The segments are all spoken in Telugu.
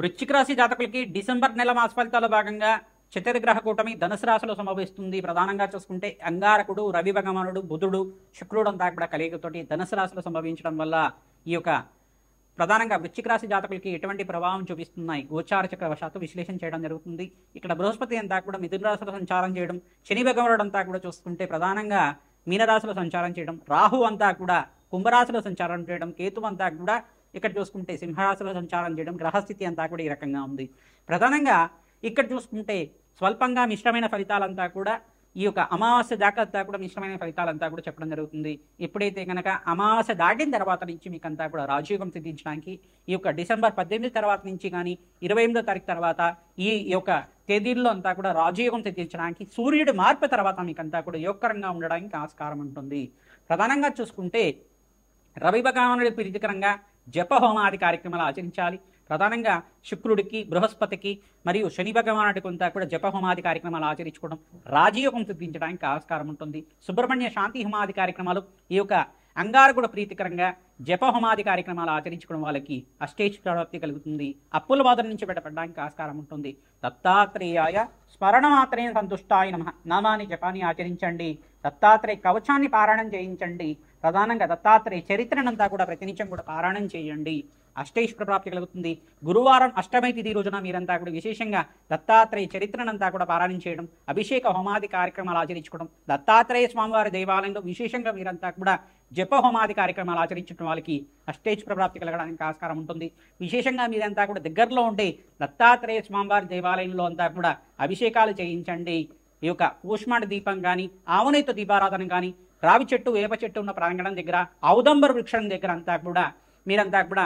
వృశ్చిక రాశి జాతకులకి డిసెంబర్ నెల మాస ఫలితాల్లో భాగంగా చతుర్గ్రహ కూటమి ధనుసు రాశిలో సంభవిస్తుంది. ప్రధానంగా చూసుకుంటే అంగారకుడు, రవి భగవానుడు, బుధుడు, శుక్రుడు అంతా కూడా కలియుగతోటి ధనుసు రాశిలో సంభవించడం వల్ల ఈ యొక్క ప్రధానంగా వృశ్చిక రాశి జాతకులకి ఎటువంటి ప్రభావం చూపిస్తున్నాయి గోచార చక్రవశాత్తు విశ్లేషణ చేయడం జరుగుతుంది. ఇక్కడ బృహస్పతి అంతా కూడా మిథున రాశిలో సంచారం చేయడం, శని భగవానుడు అంతా కూడా చూసుకుంటే ప్రధానంగా మీనరాశిలో సంచారం చేయడం, రాహు అంతా కూడా కుంభరాశిలో సంచారం చేయడం, కేతు అంతా కూడా ఇక్కడ చూసుకుంటే సింహరాశిలో సంచారం చేయడం, గ్రహస్థితి అంతా కూడా ఈ రకంగా ఉంది. ప్రధానంగా ఇక్కడ చూసుకుంటే స్వల్పంగా మిశ్రమైన ఫలితాలంతా కూడా ఈ యొక్క అమావాస్య దాకా అంతా కూడా మిశ్రమైన ఫలితాలంతా కూడా చెప్పడం జరుగుతుంది. ఎప్పుడైతే కనుక అమావాస్య దాటిన తర్వాత నుంచి మీకు అంతా కూడా రాజయోగం సిద్ధించడానికి ఈ యొక్క డిసెంబర్ 18 తర్వాత నుంచి కానీ 28వ తారీఖు తర్వాత ఈ యొక్క తేదీల్లో అంతా కూడా రాజయోగం సిద్ధించడానికి సూర్యుడి మార్పు తర్వాత మీకు అంతా కూడా యోగకరంగా ఉండడానికి ఆస్కారం ఉంటుంది. ప్రధానంగా చూసుకుంటే రవి భగవానుడి ప్రీతికరంగా జప హోమాది కార్యక్రమాలు ఆచరించాలి. ప్రధానంగా శుక్రుడికి, బృహస్పతికి మరియు శని భగవానుడికి అంతా కూడా జప హోమాది కార్యక్రమాలు ఆచరించుకోవడం రాజయోగం సిద్ధించడానికి ఆస్కారం ఉంటుంది. సుబ్రహ్మణ్య శాంతి హోమాది కార్యక్రమాలు ఈ యొక్క అంగారకుడు ప్రీతికరంగా జప హోమాది కార్యక్రమాలు ఆచరించుకోవడం వాళ్ళకి అష్టైష్ ప్రాప్తి కలుగుతుంది. అప్పుల బాధ నుంచి బయటపడడానికి ఆస్కారం ఉంటుంది. దత్తాత్రేయాయ స్మరణ మాత్రమే సంతుష్టాయ నమః నామాన్ని జపాన్ని ఆచరించండి. దత్తాత్రేయ కవచాన్ని పారాయణం చేయించండి. ప్రధానంగా దత్తాత్రేయ చరిత్రనంతా కూడా ప్రతినిత్యం కూడా పారాయణం చేయండి. అష్టైశ్వర ప్రాప్తి కలుగుతుంది. గురువారం అష్టమి తిథి రోజున మీరంతా కూడా విశేషంగా దత్తాత్రేయ చరిత్రనంతా కూడా పారాయణం చేయడం, అభిషేక హోమాది కార్యక్రమాలు ఆచరించుకోవడం, దత్తాత్రేయ స్వామివారి దేవాలయంలో విశేషంగా మీరంతా కూడా జప హోమాది కార్యక్రమాలు ఆచరించడం వాళ్ళకి అష్టైశ్వర ప్రాప్తి కలగడానికి ఆస్కారం ఉంటుంది. విశేషంగా మీరంతా కూడా దగ్గరలో ఉండే దత్తాత్రేయ స్వామివారి దేవాలయంలో అంతా కూడా అభిషేకాలు చేయించండి. ఈ యొక్క కూష్మాండ దీపం కానీ, ఆవునేతో దీపారాధన కానీ, రావి చెట్టు, వేప చెట్టు ఉన్న ప్రాంగణం దగ్గర, ఔదంబర వృక్షం దగ్గర అంతా కూడా మీరంతా కూడా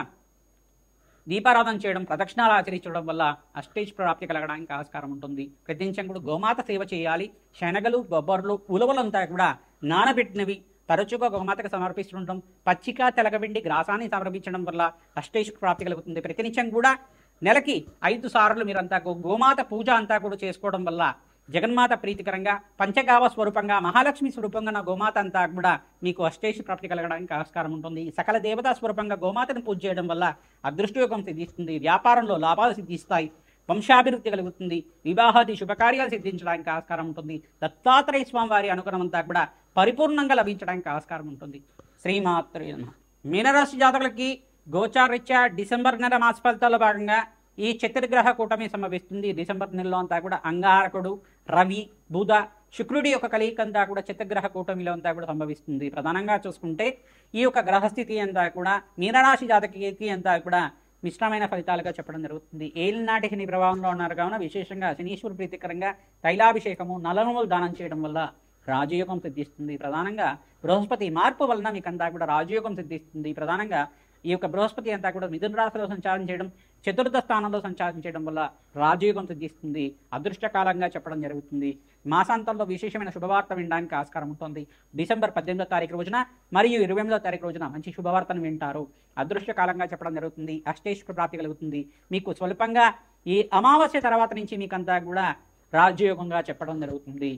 దీపారాధన చేయడం, ప్రదక్షిణాలు ఆచరించడం వల్ల అష్టైష్ ప్రాప్తి కలగడానికి ఆస్కారం ఉంటుంది. ప్రతినిత్యం కూడా గోమాత సేవ చేయాలి. శనగలు, బొబ్బర్లు, ఉలవలంతా కూడా నానబెట్టినవి తరచుగా గోమాతకు సమర్పిస్తుండడం, పచ్చిక తెలగబిండి గ్రాసాన్ని సమర్పించడం వల్ల అష్టైష్ ప్రాప్తి కలుగుతుంది. ప్రతినిత్యం కూడా నెలకి 5 సార్లు మీరంతా గోమాత పూజ అంతా కూడా చేసుకోవడం వల్ల జగన్మాత ప్రీతికరంగా పంచగావ స్వరూపంగా మహాలక్ష్మి స్వరూపంగా నా గోమాత అంతా కూడా మీకు అష్టైష్ ప్రాప్తి కలగడానికి ఆస్కారం ఉంటుంది. సకల దేవతా స్వరూపంగా గోమాతను పూజ చేయడం వల్ల అదృష్టయోగం సిద్ధిస్తుంది. వ్యాపారంలో లాభాలు సిద్ధిస్తాయి. వంశాభివృద్ధి కలుగుతుంది. వివాహాది శుభకార్యాలు సిద్ధించడానికి ఆస్కారం ఉంటుంది. దత్తాత్రేయ స్వామి వారి అనుగ్రహం అంతా కూడా పరిపూర్ణంగా లభించడానికి ఆస్కారం ఉంటుంది. శ్రీమాత్రే నమః. మీనరాశి జాతకులకి గోచారరీత్యా డిసెంబర్ నెల మాస ఫలితాల్లో భాగంగా ఈ చతుర్గ్రహ కూటమి సంభవిస్తుంది. డిసెంబర్ నెలలో అంతా కూడా అంగారకుడు, రవి, బుధ, శుక్రుడి యొక్క కలయిక అంతా కూడా చతుర్గ్రహ కూటమిలో అంతా కూడా సంభవిస్తుంది. ప్రధానంగా చూసుకుంటే ఈ యొక్క గ్రహస్థితి అంతా కూడా మీనరాశి జాతకి అంతా కూడా మిశ్రమైన ఫలితాలుగా చెప్పడం జరుగుతుంది. ఏలినాటి శని ప్రభావంలో ఉన్నారు కావున విశేషంగా శనీశ్వరు ప్రీతికరంగా తైలాభిషేకము, నలనుములు దానం చేయడం వల్ల రాజయోగం సిద్ధిస్తుంది. ప్రధానంగా బృహస్పతి మార్పు వలన మీకంతా కూడా రాజయోగం సిద్ధిస్తుంది. ప్రధానంగా ఈ యొక్క బృహస్పతి అంతా కూడా మిథున రాశిలో సంచారం చేయడం, చతుర్థ స్థానంలో సంచారం చేయడం వల్ల రాజయోగం సిద్ధిస్తుంది. అదృష్టకాలంగా చెప్పడం జరుగుతుంది. మాసాంతంలో విశేషమైన శుభవార్త వినడానికి ఆస్కారం ఉంటుంది. డిసెంబర్ 18వ తారీఖు రోజున మరియు 28వ తారీఖు రోజున మంచి శుభవార్తను వింటారు. అదృష్టకాలంగా చెప్పడం జరుగుతుంది. అష్టైశ్వర ప్రాప్తి కలుగుతుంది. మీకు స్వల్పంగా ఈ అమావాస్య తర్వాత నుంచి మీకంతా కూడా రాజయోగంగా చెప్పడం జరుగుతుంది.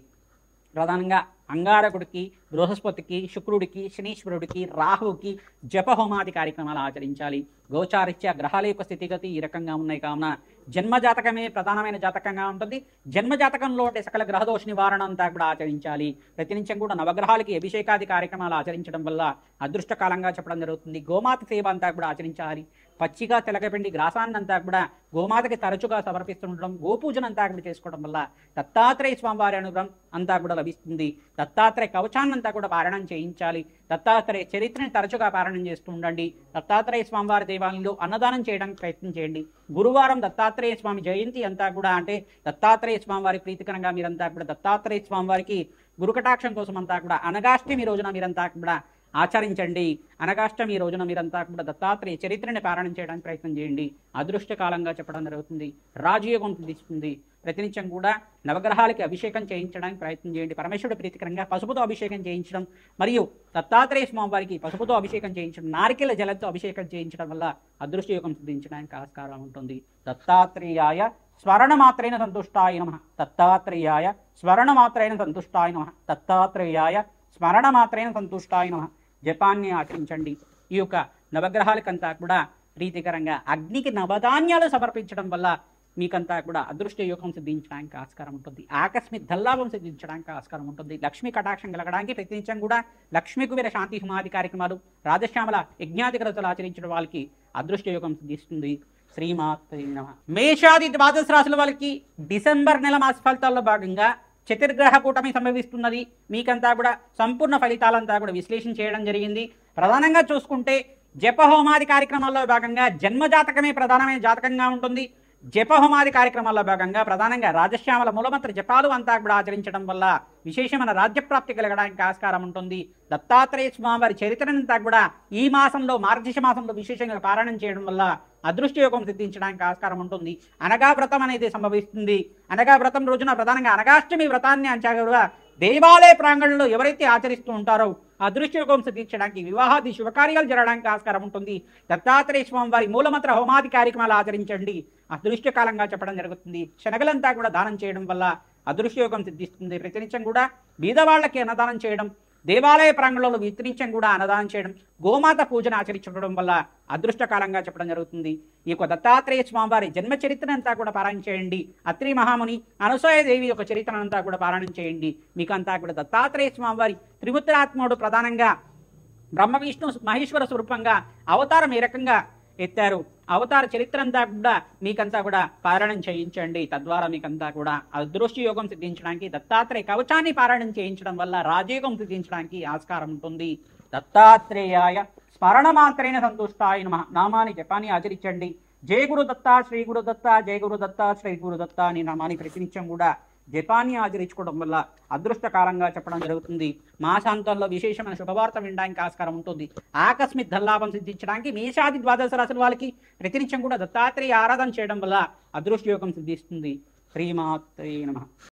ప్రధానంగా అంగారకుడికి, బృహస్పతికి, శుక్రుడికి, శనీశ్వరుడికి, రాహువుకి జప హోమాది కార్యక్రమాలు ఆచరించాలి. గోచారిత్య గ్రహాల యొక్క స్థితిగతి ఈ రకంగా ఉన్నాయి కావున జన్మజాతకమే ప్రధానమైన జాతకంగా ఉంటుంది. జన్మజాతకంలో ఉండే సకల గ్రహదోష నివారణ అంతా కూడా ఆచరించాలి. ప్రతినిత్యం కూడా నవగ్రహాలకి అభిషేకాది కార్యక్రమాలు ఆచరించడం వల్ల అదృష్టకాలంగా చెప్పడం జరుగుతుంది. గోమాత సేవ అంతా కూడా ఆచరించాలి. పచ్చిగా తెలగపిండి గ్రాసాన్ని అంతా కూడా గోమాతకి తరచుగా సమర్పిస్తుండడం, గోపూజన అంతా కూడా చేసుకోవడం వల్ల దత్తాత్రేయ స్వామివారి అనుగ్రహం అంతా కూడా లభిస్తుంది. దత్తాత్రేయ కవచాన్ని అంతా కూడా పారాయణం చేయించాలి. దత్తాత్రేయ చరిత్రని తరచుగా పారాయణం చేస్తూ ఉండండి. దత్తాత్రేయ స్వామివారి దేవాలయంలో అన్నదానం చేయడానికి ప్రయత్నం చేయండి. గురువారం దత్తాత్రేయ స్వామి జయంతి అంతా కూడా అంటే దత్తాత్రేయ స్వామివారి ప్రీతికరంగా మీరంతా కూడా దత్తాత్రేయ స్వామివారికి గురుకటాక్షం కోసం అంతా కూడా అనగాష్టమి రోజున మీరంతా కూడా ఆచరించండి. అనగాష్టమి రోజున మీరంతా కూడా దత్తాత్రేయ చరిత్రని పారాయణం చేయడానికి ప్రయత్నం చేయండి. అదృష్టకాలంగా చెప్పడం జరుగుతుంది. రాజయోగం సిద్ధిస్తుంది. ప్రతినిత్యం కూడా నవగ్రహాలకి అభిషేకం చేయించడానికి ప్రయత్నం చేయండి. పరమేశ్వరుడు ప్రీతికరంగా పసుపుతో అభిషేకం చేయించడం మరియు దత్తాత్రేయ స్వామివారికి పసుపుతో అభిషేకం చేయించడం, నారికేల జలంతో అభిషేకం చేయించడం వల్ల అదృష్టయోగం సిద్ధించడానికి ఆస్కారం ఉంటుంది. దత్తాత్రేయాయ స్మరణమాత్రేణ సంతుష్టాయ నమః. దత్తాత్రేయాయ స్మరణమాత్రేణ సంతుష్టాయ నమః. దత్తాత్రేయాయ స్మరణమాత్రేణ సంతుష్టాయ నమః. జపాన్ని ఆచరించండి. ఈ యొక్క నవగ్రహాలకంతా కూడా ప్రీతికరంగా అగ్నికి నవధాన్యాలు సమర్పించడం వల్ల మీకంతా కూడా అదృష్ట యోగం సిద్ధించడానికి ఆస్కారం ఉంటుంది. ఆకస్మిక ధల్లాభం సిద్ధించడానికి ఆస్కారం ఉంటుంది. లక్ష్మీ కటాక్షం కలగడానికి ప్రతినిత్యం కూడా లక్ష్మీ కుబేర శాంతి హోమాది కార్యక్రమాలు, రాజశ్యామల యజ్ఞాధికరతలు ఆచరించడం వాళ్ళకి అదృష్ట యోగం సిద్ధిస్తుంది. శ్రీమాత్రే నమః. మేషాది ద్వాదశ రాశుల వాళ్ళకి డిసెంబర్ నెల మాస ఫలితాల్లో భాగంగా చతుర్గ్రహ కూటమి సంభవిస్తున్నది. మీకంతా కూడా సంపూర్ణ ఫలితాలంతా కూడా విశ్లేషణ చేయడం జరిగింది. ప్రధానంగా చూసుకుంటే జపహోమాది కార్యక్రమాల్లో భాగంగా జన్మజాతకమే ప్రధానమైన జాతకంగా ఉంటుంది. జపహోమాది కార్యక్రమాల్లో భాగంగా ప్రధానంగా రాజశ్యామల మూలమంత్ర జపాలు అంతా కూడా ఆచరించడం వల్ల విశేషమైన రాజ్యప్రాప్తి కలగడానికి ఆస్కారం ఉంటుంది. దత్తాత్రేయ స్వామివారి చరిత్రనంతా కూడా ఈ మాసంలో మార్గశిష మాసంలో విశేషంగా పారాయణం చేయడం వల్ల అదృష్టయోగం సిద్ధించడానికి ఆస్కారం ఉంటుంది. అనగా వ్రతం అనేది సంభవిస్తుంది. అనగా వ్రతం రోజున ప్రధానంగా అనగాష్టమి వ్రతాన్ని అంచాగా దేవాలయ ప్రాంగణంలో ఎవరైతే ఆచరిస్తూ ఉంటారో అదృష్టయోగం సిద్ధించడానికి, వివాహాది శుభకార్యాలు జరగడానికి ఆస్కారం ఉంటుంది. దత్తాత్రేయ స్వామి వారి మూలమంత్ర హోమాది కార్యక్రమాలు ఆచరించండి, అదృష్టకాలంగా చెప్పడం జరుగుతుంది. శనగలంతా కూడా దానం చేయడం వల్ల అదృష్టయోగం సిద్ధిస్తుంది. ప్రతినిత్యం కూడా బీదవాళ్ళకి అన్నదానం చేయడం, దేవాలయ ప్రాంగణంలో వితరించం కూడా అన్నదానం చేయడం, గోమాత పూజను ఆచరించడం వల్ల అదృష్టకాలంగా చెప్పడం జరుగుతుంది. ఈ యొక్క దత్తాత్రేయ స్వామివారి జన్మ చరిత్రనంతా కూడా పారాయణ చేయండి. అత్రి మహాముని అనసూయదేవి యొక్క చరిత్రనంతా కూడా పారాయణ చేయండి. మీకంతా కూడా దత్తాత్రేయ స్వామివారి త్రిముత్రాత్ముడు ప్రధానంగా బ్రహ్మ విష్ణు మహేశ్వర స్వరూపంగా అవతారం ఏ రకంగా ఎత్తారు, అవతార చరిత్ర అంతా కూడా మీకంతా కూడా పారాయణం చేయించండి. తద్వారా మీకంతా కూడా అదృష్ట యోగం సిద్ధించడానికి దత్తాత్రేయ కవచాన్ని పారాయణం చేయించడం వల్ల రాజయోగం సిద్ధించడానికి ఆస్కారం ఉంటుంది. దత్తాత్రేయాయ స్మరణ మాత్రేణ సంతుష్టాయ నమః నామాన్ని జపాన్ని ఆచరించండి. జయ గురు దత్త, శ్రీ గురు దత్త, జయ గురు దత్త, శ్రీ గురు దత్త అని నామాన్ని ప్రతినిత్యం కూడా జపాన్ని ఆచరించుకోవడం వల్ల అదృష్టకాలంగా చెప్పడం జరుగుతుంది. మాసాంతంలో విశేషమైన శుభవార్త వినడానికి ఆస్కారం ఉంటుంది. ఆకస్మిక ధనలాభం సిద్ధించడానికి మేషాది ద్వాదశ రాశుల వాళ్ళకి ప్రతినిత్యం కూడా దత్తాత్రేయ ఆరాధన చేయడం వల్ల అదృష్ట యోగం సిద్ధిస్తుంది. శ్రీమాత్రే నమః.